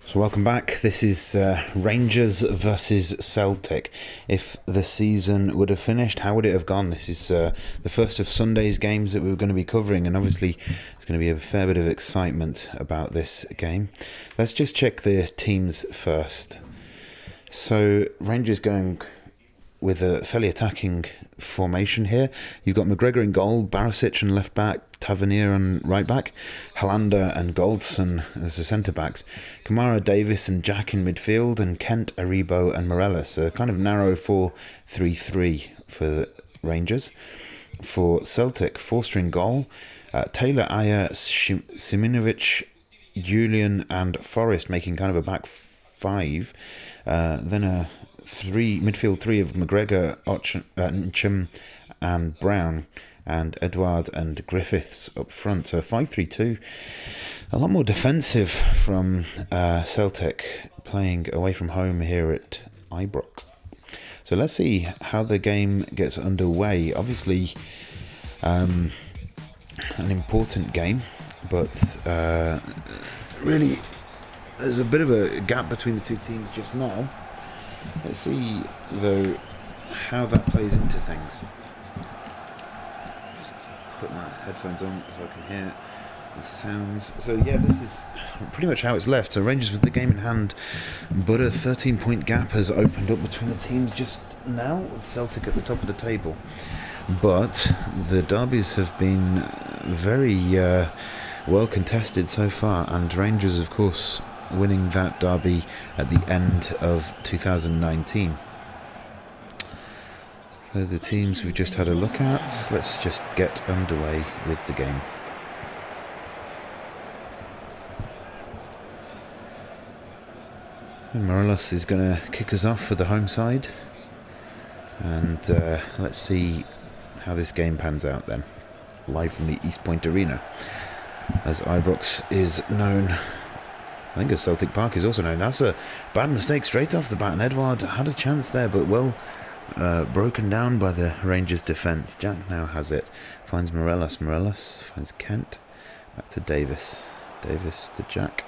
So welcome back. This is Rangers versus Celtic. If the season would have finished, how would it have gone? This is the first of Sunday's games that we were going to be covering, and obviously there's going to be a fair bit of excitement about this game. Let's just check the teams first. So Rangers going with a fairly attacking formation here. You've got McGregor in goal, Barisic on left back, Tavernier on right back, Helander and Goldson as the centre backs, Kamara, Davis and Jack in midfield, and Kent, Aribo and Morelos. A kind of narrow 4-3-3 for Rangers. For Celtic, Forster in goal, Taylor, Ayer, Siminovic, Julian and Forrest making kind of a back five. Then a midfield three of McGregor, Nchum and Brown, and Edouard and Griffiths up front. So 5-3-2. A lot more defensive from Celtic, playing away from home here at Ibrox. So let's see how the game gets underway. Obviously, an important game, but really there's a bit of a gap between the two teams just now. Let's see, though, how that plays into things. Just put my headphones on so I can hear the sounds. So yeah, this is pretty much how it's left. So Rangers with the game in hand, but a 13-point gap has opened up between the teams just now, with Celtic at the top of the table. But the derbies have been very well contested so far, and Rangers, of course, winning that derby at the end of 2019. So the teams we've just had a look at, let's just get underway with the game. And Morelos is going to kick us off for the home side, and let's see how this game pans out then, live from the East Point Arena, as Ibrox is known. I think as Celtic Park is also known. That's a bad mistake straight off the bat, and Edouard had a chance there, but well broken down by the Rangers defence. Jack now has it, finds Morelos. Morelos finds Kent, back to Davis. Davis to Jack,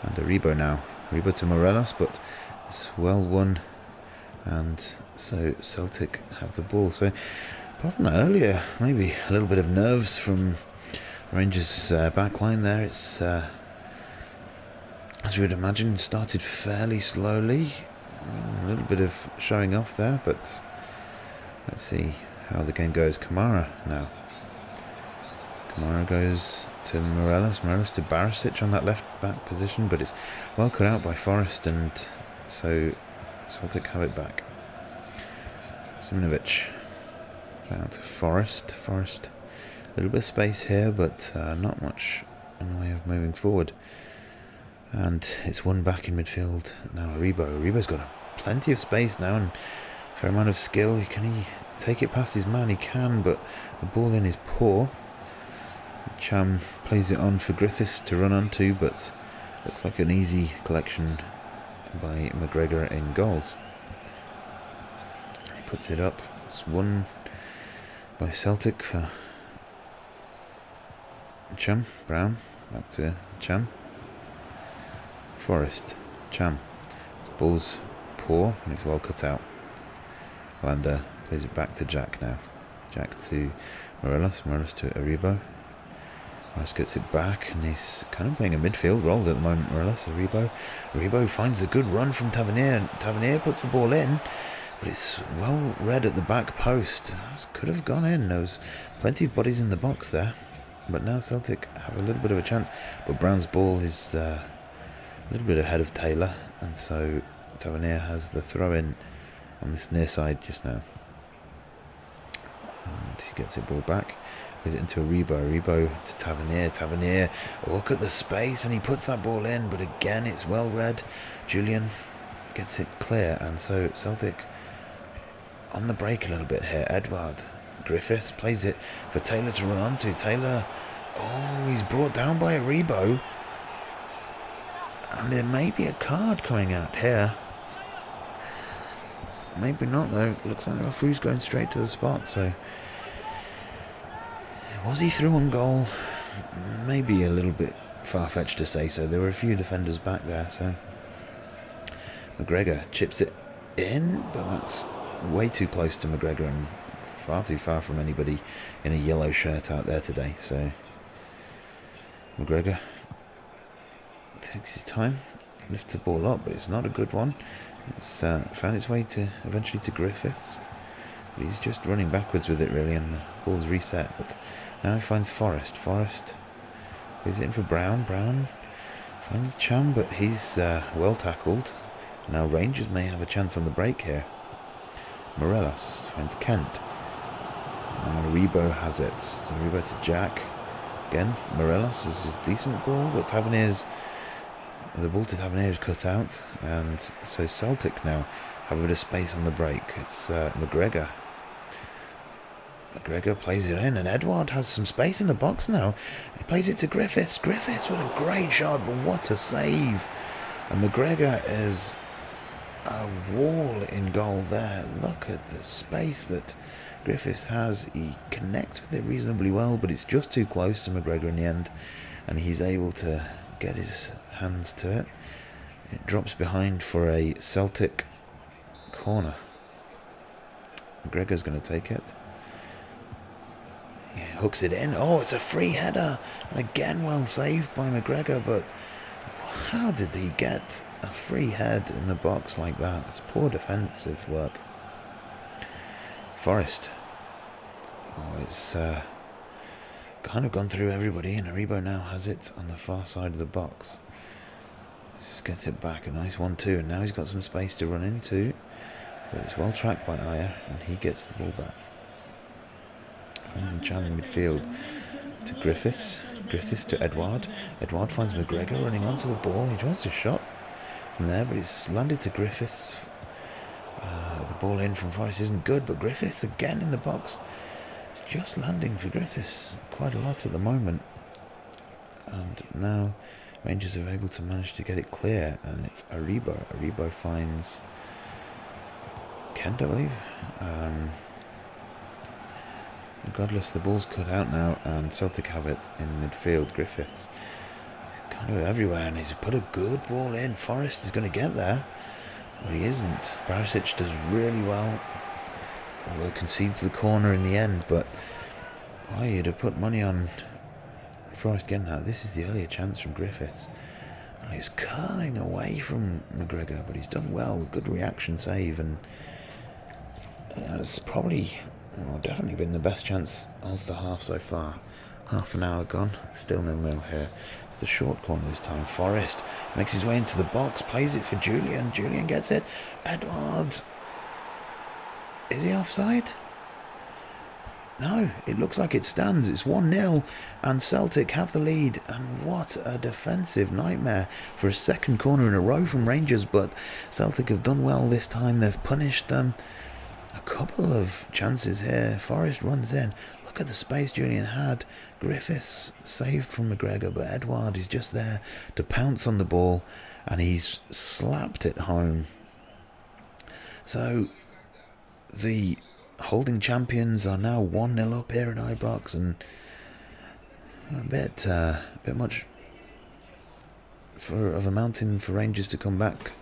and Aribo now. Aribo to Morelos, but it's well won, and so Celtic have the ball. So apart from that earlier, maybe a little bit of nerves from Rangers' back line there. It's as you would imagine, started fairly slowly. A little bit of showing off there, but let's see how the game goes. Kamara now. Kamara goes to Morelos. Morelos to Barisic on that left back position, but it's well cut out by Forrest, and so Celtic have it back. Siminovic down to Forrest. Forrest, a little bit of space here, but not much in the way of moving forward. And it's one back in midfield now. Aribo's got plenty of space now and a fair amount of skill. Can he take it past his man? He can, but the ball in is poor. Cham plays it on for Griffiths to run onto, but looks like an easy collection by McGregor in goals. He puts it up. It's won by Celtic for Cham. Brown back to Cham. Forrest, Cham. His ball's poor and it's well cut out. Helander plays it back to Jack now. Jack to Morelos. Morelos to Aribo. Morelos gets it back and he's kind of playing a midfield role at the moment. Morelos, Aribo. Aribo finds a good run from Tavernier. Tavernier puts the ball in, but it's well read at the back post. This could have gone in. There was plenty of bodies in the box there, but now Celtic have a little bit of a chance. But Brown's ball is a little bit ahead of Taylor, and so Tavernier has the throw-in on this near side just now. And he gets it ball back, gives it into Aribo. Aribo to Tavernier. Tavernier, look at the space, and he puts that ball in, but again it's well read. Julian gets it clear, and so Celtic on the break a little bit here. Edouard, Griffiths plays it for Taylor to run onto. Taylor, oh, he's brought down by Aribo. And there may be a card coming out here. Maybe not though. Looks like the referee's going straight to the spot. So was he through on goal? Maybe a little bit far-fetched to say so. There were a few defenders back there, so McGregor chips it in, but that's way too close to McGregor and far too far from anybody in a yellow shirt out there today. So McGregor takes his time, lifts the ball up, but it's not a good one. It's found its way to eventually to Griffiths, but he's just running backwards with it really, and the ball's reset. But now he finds Forrest. Forrest is in for Brown. Brown finds Cham, but he's well tackled. Now Rangers may have a chance on the break here. Morelos finds Kent. Now Rebo has it. So Rebo to Jack. Again, Morelos is a decent ball, but the ball to Tavernier is cut out, and so Celtic now have a bit of space on the break. It's McGregor. McGregor plays it in, and Edouard has some space in the box now. He plays it to Griffiths. Griffiths with a great shot, but what a save! And McGregor is a wall in goal there. Look at the space that Griffiths has. He connects with it reasonably well, but it's just too close to McGregor in the end, and he's able to get his hands to it. It drops behind for a Celtic corner. McGregor's going to take it. He hooks it in. Oh, it's a free header, and again well saved by McGregor, but how did he get a free head in the box like that? It's poor defensive work. Forrest. Oh, it's kind of gone through everybody, and Aribo now has it on the far side of the box. Just gets it back, a nice 1-2, and now he's got some space to run into, but it's well tracked by Ayer, and he gets the ball back. Finds in Chan in midfield to Griffiths. Griffiths to Edouard. Edouard finds McGregor running onto the ball. He tries to shot from there, but it's landed to Griffiths. The ball in from Forrest isn't good, but Griffiths again in the box. It's just landing for Griffiths quite a lot at the moment. And now Rangers are able to manage to get it clear, and it's Aribo. Aribo finds Kent, I believe. Regardless, the ball's cut out now, and Celtic have it in midfield. Griffiths is kind of everywhere, and he's put a good ball in. Forrest is going to get there, but he isn't. Barisic does really well, although concedes the corner in the end. But you'd have put money on Forrest getting that. This is the earlier chance from Griffiths. And he's curling away from McGregor, but he's done well. Good reaction save, and it's probably, definitely been the best chance of the half so far. Half an hour gone, still 0-0 here. It's the short corner this time. Forrest makes his way into the box, plays it for Julian. Julian gets it. Edouard. Is he offside? No, it looks like it stands. It's 1-0, and Celtic have the lead. And what a defensive nightmare for a second corner in a row from Rangers. But Celtic have done well this time. They've punished them. A couple of chances here. Forrest runs in. Look at the space Julian had. Griffiths saved from McGregor, but Edouard is just there to pounce on the ball, and he's slapped it home. So the holding champions are now 1-0 up here at Ibrox, and a bit much of a mountain for Rangers to come back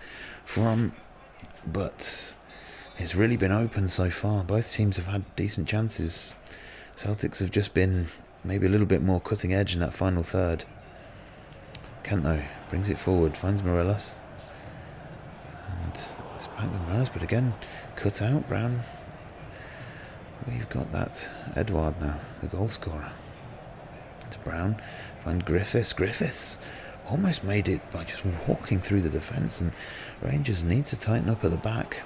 from, but it's really been open so far. Both teams have had decent chances. Celtics have just been maybe a little bit more cutting edge in that final third. Kent, though, brings it forward, finds Morelos, and it's back with Morelos, but again cut out. Brown. We've got that Edouard now, the goal scorer. It's Brown. Find Griffiths. Griffiths almost made it by just walking through the defence, and Rangers need to tighten up at the back.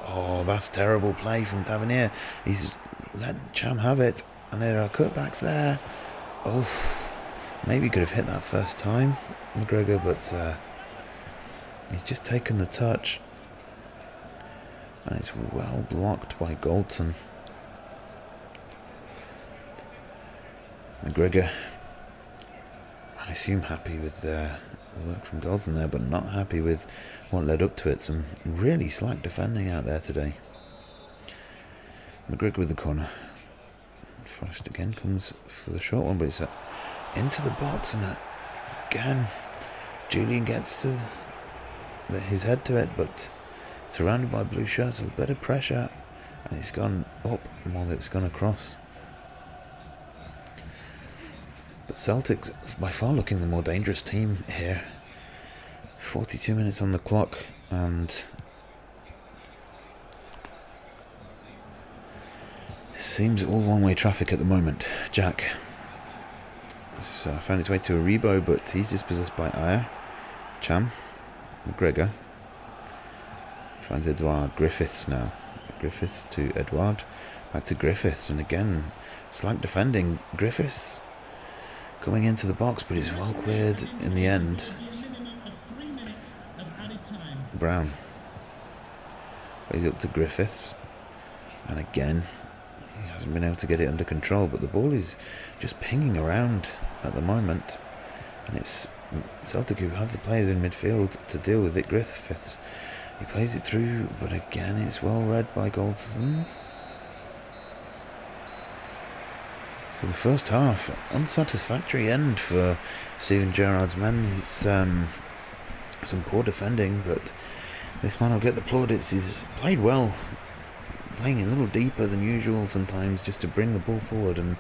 Oh, that's terrible play from Tavernier. He's let Cham have it, and there are cutbacks there. Oh, maybe could have hit that first time, McGregor, but he's just taken the touch, and it's well blocked by Goldson. McGregor, I assume, happy with the work from Goldson there, but not happy with what led up to it. Some really slack defending out there today. McGregor with the corner. Forrest again comes for the short one, but it's into the box, and again Julian gets to his head to it, but surrounded by blue shirts, a bit of pressure, and it's gone up more than it's gone across. But Celtic by far looking the more dangerous team here. 42 minutes on the clock, and it seems all one-way traffic at the moment. Jack found its way to Aribo, but he's dispossessed by Ayer. Cham, McGregor finds Edouard. Griffiths now. Griffiths to Edouard, back to Griffiths, and again slack defending. Griffiths coming into the box, but it's well cleared in the end. Brown plays up to Griffiths, and again he hasn't been able to get it under control, but the ball is just pinging around at the moment, and it's Celtic who have the players in midfield to deal with it. Griffiths, he plays it through, but again it's well read by Goldson. So the first half, unsatisfactory end for Steven Gerrard's men. He's some poor defending, but this man will get the plaudits. He's played well, playing a little deeper than usual sometimes just to bring the ball forward, and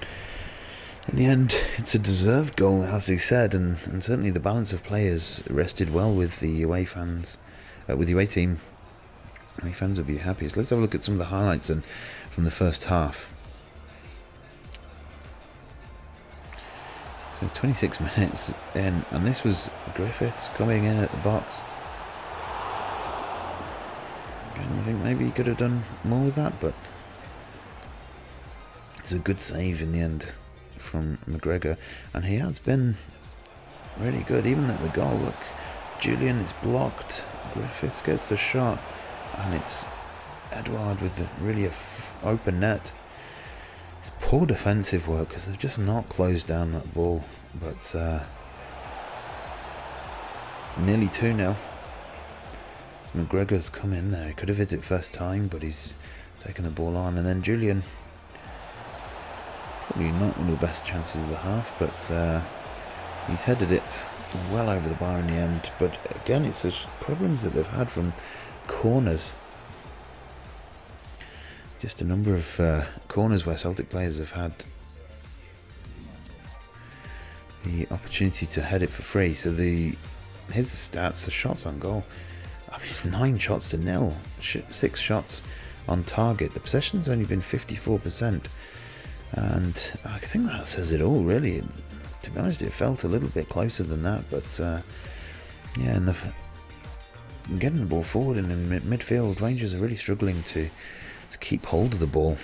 in the end it's a deserved goal, it has to be said, and certainly the balance of players rested well with the away fans, with the away team. Away fans will be happiest. Let's have a look at some of the highlights then from the first half. So 26 minutes in, and this was Griffiths coming in at the box. Again, I think maybe he could have done more with that, but it's a good save in the end from McGregor, and he has been really good even at the goal. Look, Julian is blocked, Griffiths gets the shot, and it's Edouard with really open net. It's poor defensive work because they've just not closed down that ball, but nearly 2-0. So McGregor's come in there. He could have hit it first time, but he's taken the ball on, and then Julian, probably not one of the best chances of the half, but he's headed it well over the bar in the end. But again, it's the problems that they've had from corners. Just a number of corners where Celtic players have had the opportunity to head it for free. So here's the stats: the shots on goal. I mean, 9 shots to 0, 6 shots on target. The possession's only been 54%, and I think that says it all, really. To be honest, it felt a little bit closer than that, but yeah, and getting the ball forward in the midfield, Rangers are really struggling to keep hold of the ball.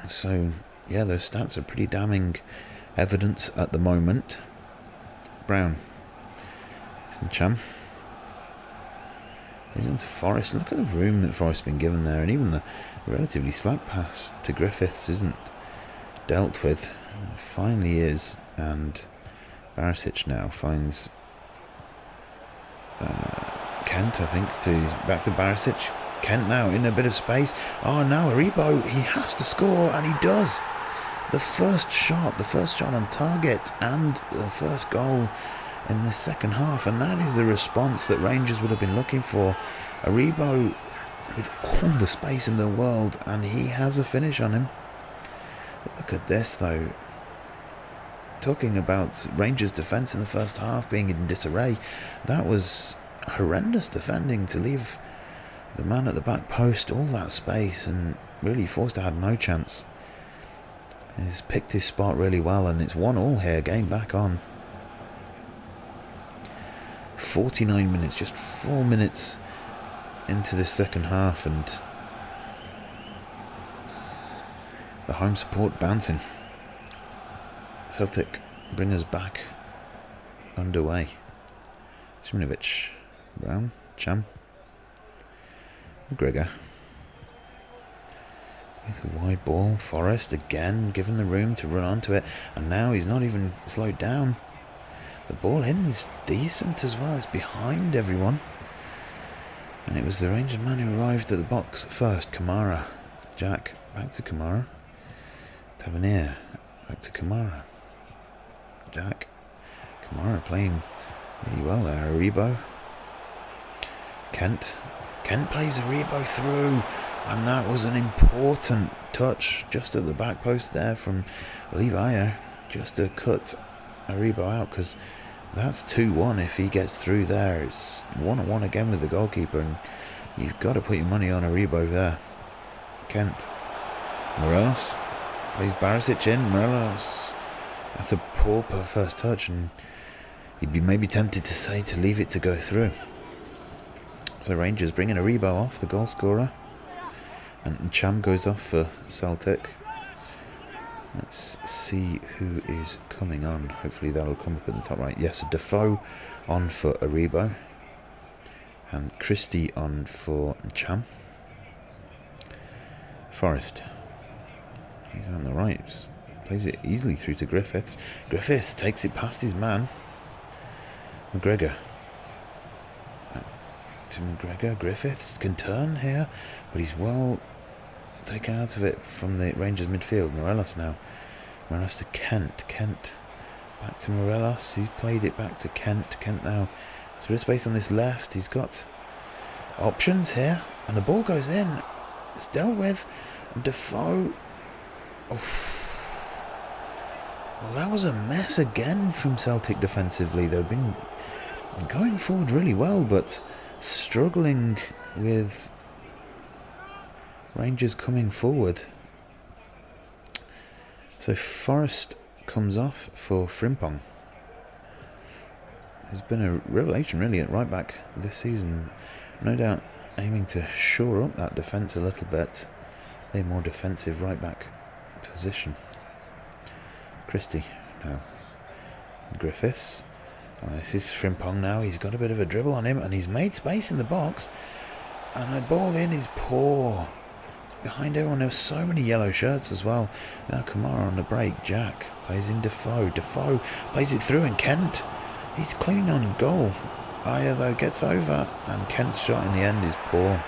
So yeah, those stats are pretty damning evidence at the moment. Brown, some Cham. He's on to Forrest. Look at the room that Forrest's been given there, and even the relatively slack pass to Griffiths isn't dealt with. It finally is, and Barisic now finds Kent, I think, back to Barisic. Kent now in a bit of space. Oh, now Aribo, he has to score, and he does. The first shot on target, and the first goal in the second half, and that is the response that Rangers would have been looking for. Aribo with all the space in the world, and he has a finish on him. Look at this though. Talking about Rangers' defence in the first half being in disarray, that was horrendous defending to leave the man at the back post all that space, and really Forster had no chance. He's picked his spot really well, and it's 1-1 here, game back on. 49 minutes, just 4 minutes into this second half, and the home support bouncing. Celtic bring us back underway. Simonovic, Brown, Cham, McGregor. It's a wide ball. Forrest again given the room to run onto it, and now he's not even slowed down. The ball in is decent as well. It's behind everyone, and it was the Rangers man who arrived at the box first. Kamara, Jack, back to Kamara. Tavernier, back to Kamara. Jack. Kamara playing really well there. Aribo. Kent plays Aribo through, and that was an important touch just at the back post there from Levi, just to cut Aribo out, because that's 2-1 if he gets through there. It's 1-1 again with the goalkeeper, and you've got to put your money on Aribo there. Kent. Morelos plays Barisic in. Morelos. That's a poor first touch, and you'd be maybe tempted to say to leave it to go through. So Rangers bringing Aribo off, the goal scorer. And Cham goes off for Celtic. Let's see who is coming on. Hopefully that'll come up at the top right. Yes, Defoe on for Aribo. And Christie on for Cham. Forrest. He's on the right. Just plays it easily through to Griffiths. Griffiths takes it past his man. McGregor. To McGregor. Griffiths can turn here, but he's well taken out of it from the Rangers midfield. Morelos now. Morelos to Kent. Kent back to Morelos. He's played it back to Kent. Kent now. There's a bit of space on this left. He's got options here, and the ball goes in. It's dealt with. Defoe. Oof. Well, that was a mess again from Celtic defensively. They've been going forward really well, but struggling with Rangers coming forward. So Forrest comes off for Frimpong. He's been a revelation really at right back this season. No doubt aiming to shore up that defence a little bit. A more defensive right back position. Christie now. Griffiths. Oh, this is Frimpong now. He's got a bit of a dribble on him, and he's made space in the box. And the ball in is poor. It's behind everyone. There were so many yellow shirts as well. Now Kamara on the break. Jack plays in Defoe. Defoe plays it through, and Kent. He's clean on goal. Aya though gets over, and Kent's shot in the end is poor.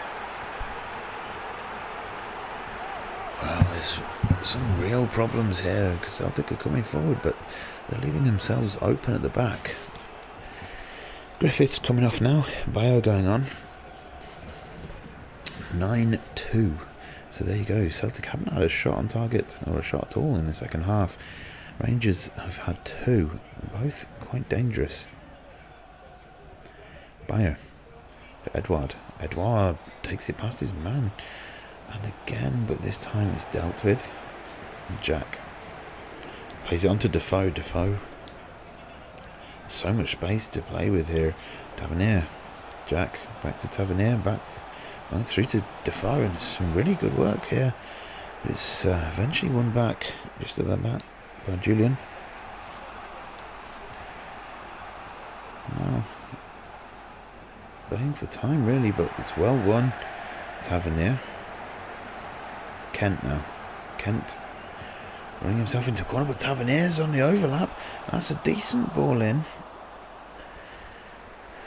Well, there's some real problems here because Celtic are coming forward, but they're leaving themselves open at the back. Griffiths coming off now. Bio going on. 9-2. So there you go. Celtic haven't had a shot on target or a shot at all in the second half. Rangers have had 2. Both quite dangerous. Bio to Edouard. Edouard takes it past his man. And again, but this time it's dealt with. Jack plays it on to Defoe. Defoe. So much space to play with here. Tavernier. Jack back to Tavernier. Back through to Defoe. And some really good work here. But it's eventually won back just at that back by Julian. Now, playing for time really, but it's well won. Tavernier. Kent now. Kent running himself into a corner, but Tavernier's on the overlap. That's a decent ball in.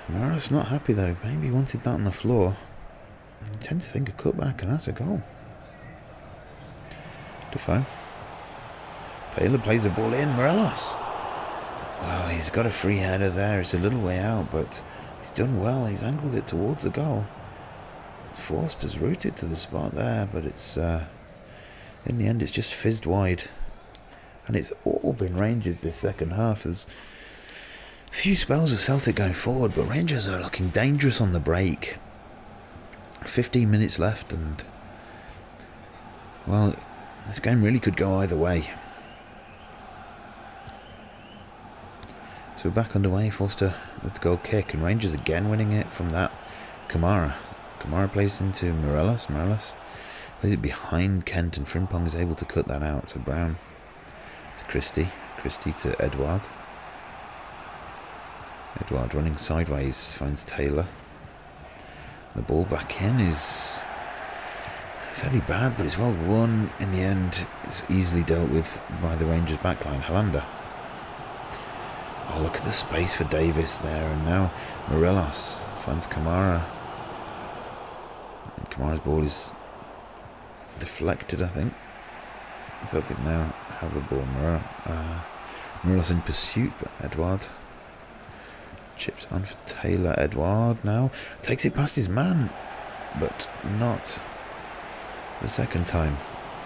Morris not happy though. Maybe he wanted that on the floor. I tend to think a cutback, and that's a goal. Defoe. Taylor plays the ball in. Morelos. Well, he's got a free header there. It's a little way out, but he's done well. He's angled it towards the goal. Forster's rooted to the spot there, but it's in the end it's just fizzed wide, and it's all been Rangers this second half. There's a few spells of Celtic going forward, but Rangers are looking dangerous on the break. 15 minutes left, and well, this game really could go either way. So we're back underway. Forster with the goal kick, and Rangers again winning it from that. Kamara plays into Morelos. Morelos plays it behind Kent, and Frimpong is able to cut that out. So Brown to Christie. Christie to Edouard. Edouard running sideways, finds Taylor. The ball back in is fairly bad, but it's well won in the end. It's easily dealt with by the Rangers backline. Hollander. Oh, look at the space for Davis there, and now Morelos finds Kamara. Kamara's ball is deflected, I think. Celtic now have the ball. Morelos in pursuit, but Edouard chips on for Taylor. Edouard now takes it past his man, but not the second time.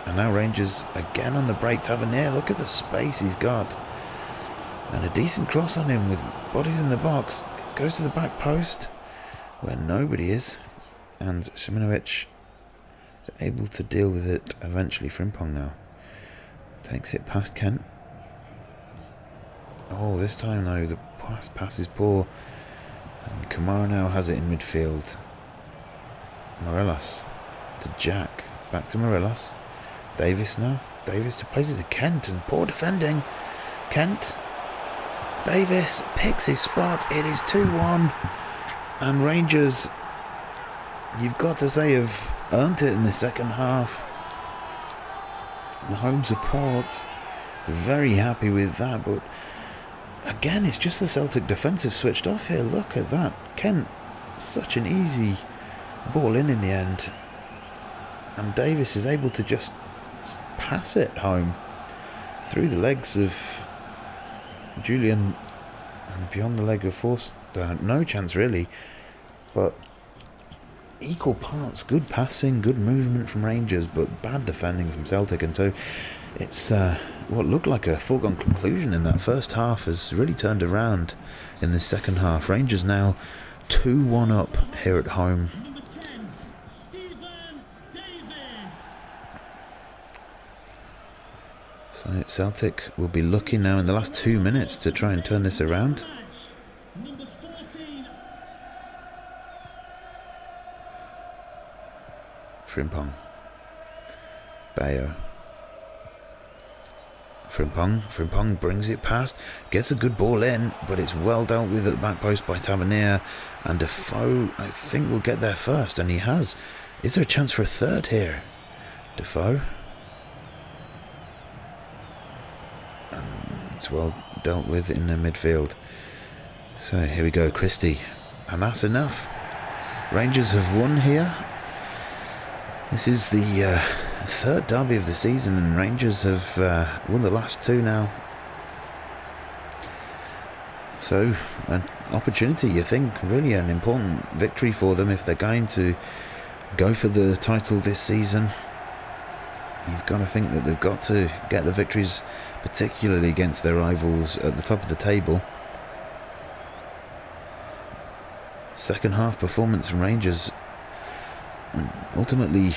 And now Rangers again on the break. Tavernier, look at the space he's got. And a decent cross on him with bodies in the box. It goes to the back post where nobody is. And Siminovic is able to deal with it eventually. Frimpong now takes it past Kent. Oh, this time though, the pass is poor. And Kamara now has it in midfield. Morelos to Jack. Back to Morelos. Davis now. Davis to places to Kent, and poor defending. Kent. Davis picks his spot. It is 2-1. And Rangers, you've got to say, have earned it in the second half. The home support, very happy with that, but again, it's just the Celtic defensive switched off here. Look at that. Kent, such an easy ball in the end. And Davis is able to just pass it home through the legs of Julian and beyond the leg of Forster. No chance really, but equal parts good passing, good movement from Rangers, but bad defending from Celtic. And so it's what looked like a foregone conclusion in that first half has really turned around in the second half. Rangers now 2-1 up here at home. So Celtic will be looking now in the last 2 minutes to try and turn this around. Frimpong. Bayo. Frimpong brings it past, gets a good ball in, but it's well dealt with at the back post by Tavernier, and Defoe, I think, will get there first, and he has. Is there a chance for a third here? Defoe. It's well dealt with in the midfield. So here we go, Christie, and that's enough. Rangers have won here. This is the third derby of the season, and Rangers have won the last two now. So an opportunity, you think, really an important victory for them if they're going to go for the title this season. You've got to think that they've got to get the victories, particularly against their rivals at the top of the table. Second half performance from Rangers ultimately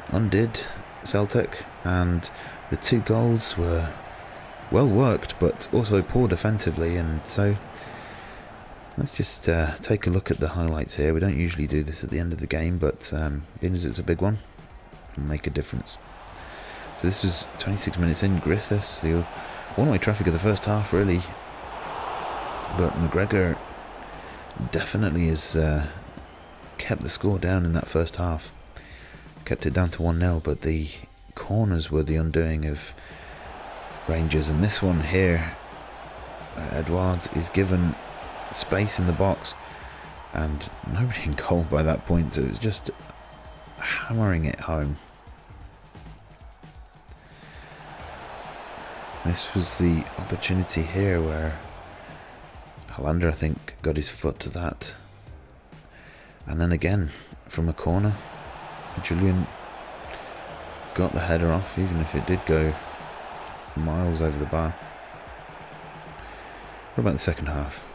undid Celtic, and the two goals were well worked but also poor defensively. And so let's just take a look at the highlights here. We don't usually do this at the end of the game, but being as it's a big one, it'll make a difference. So this is 26 minutes in. Griffiths, the one-way traffic of the first half really, but McGregor definitely has kept the score down in that first half, kept it down to 1-0, but the corners were the undoing of Rangers. And this one here, Edouard is given space in the box and nobody in goal by that point, so it was just hammering it home. This was the opportunity here where Hollander, I think, got his foot to that. And then again, from a corner, Julian got the header off, even if it did go miles over the bar. What about the second half?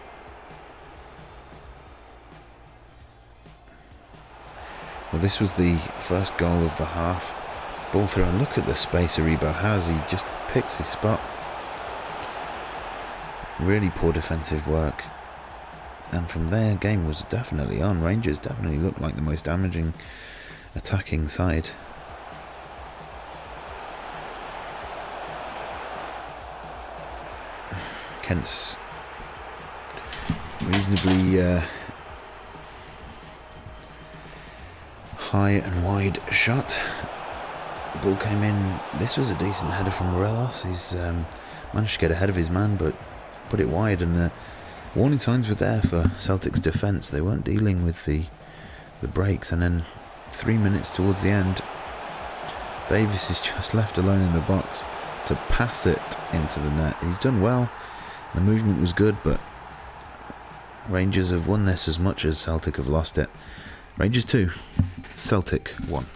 Well, this was the first goal of the half. Ball through, and look at the space Aribo has. He just picks his spot. Really poor defensive work. And from there, game was definitely on. Rangers definitely looked like the most damaging attacking side. Kent's reasonably high and wide shot. Ball came in. This was a decent header from Morelos. He's managed to get ahead of his man, but put it wide, and the warning signs were there for Celtic's defence. They weren't dealing with the breaks, and then 3 minutes towards the end, Davis is just left alone in the box. to pass it into the net. He's done well. The movement was good, but Rangers have won this as much as Celtic have lost it. Rangers 2, Celtic 1.